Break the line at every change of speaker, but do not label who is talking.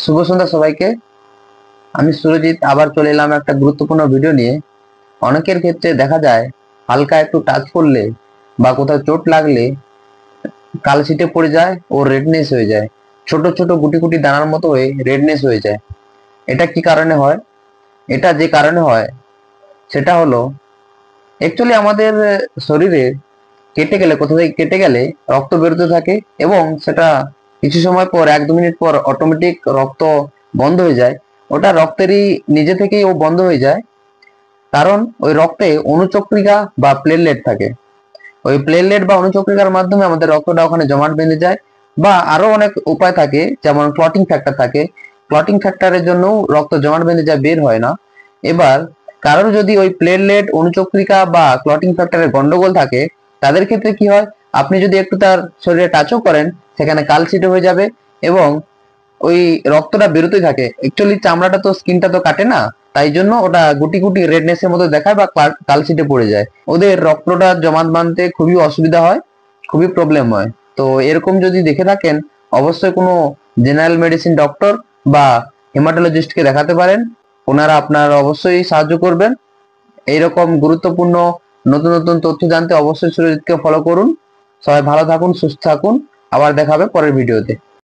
শুভ সন্ধ্যা সবাইকে। আমি সুরজিৎ আবার চলে এলাম একটা গুরুত্বপূর্ণ ভিডিও নিয়ে। অনেকের ক্ষেত্রে দেখা যায় হালকা একটু টাচ করলে বা কোথাও চোট লাগলে কালশিটে পড়ে যায় ও রেডনেস হয়ে যায়, ছোট ছোট গুটি গুটি দানার মতো হয়ে রেডনেস হয়ে যায়। এটা কি কারণে হয়? এটা যে কারণে হয় সেটা হলো অ্যাকচুয়ালি আমাদের শরীরে কেটে গেলে, কোথা থেকে কেটে গেলে রক্ত বেরোতে থাকে এবং সেটা কিছু সময় পর 1-2 মিনিট পর অটোমেটিক রক্ত বন্ধ হয়ে যায়। ওটা রক্তেরই নিজে থেকেই ও বন্ধ হয়ে যায়, কারণ ওই রক্তে অণুচক্রিকা বা প্লেটলেট থাকে। ওই প্লেটলেট বা অণুচক্রিকার মাধ্যমে আমাদের রক্তটা ওখানে জমাট বেঁধে যায়। বা আরো অনেক উপায় থাকে, যেমন ক্লটিং ফ্যাক্টর থাকে। ক্লটিং ফ্যাক্টরের জন্য রক্ত জমাট বেঁধে যায়, বের হয় না। এবার কারোর যদি ওই প্লেটলেট, অণুচক্রিকা বা ক্লটিং ফ্যাক্টরের গন্ডগোল থাকে, তাদের ক্ষেত্রে কি হয়, আপনি যদি একটু তার শরীরে টাচও করেন, সেখানে কালশিটে হয়ে যাবে এবং ওই রক্তটা বেরোতে থাকে। অ্যাকচুয়ালি চামড়াটা তো, স্কিনটা তো কাটে না, তাই জন্য ওটা গুটি গুটি রেডনেস এর মতো দেখায় বা কালশিটে পড়ে যায়। ওদের রক্তটা জমাট বাঁধতে খুবই অসুবিধা হয়, খুবই প্রবলেম হয়। তো এরকম যদি দেখে থাকেন, অবশ্যই কোনো জেনারেল মেডিসিন ডক্টর বা হেমাটোলজিস্টকে দেখাতে পারেন। ওনারা আপনার অবশ্যই সাহায্য করবেন। এইরকম গুরুত্বপূর্ণ নতুন নতুন তথ্য জানতে অবশ্যই সুরজিৎকে ফলো করুন। সবাই ভালো থাকুন, সুস্থ থাকুন। আবার দেখা হবে পরের ভিডিওতে।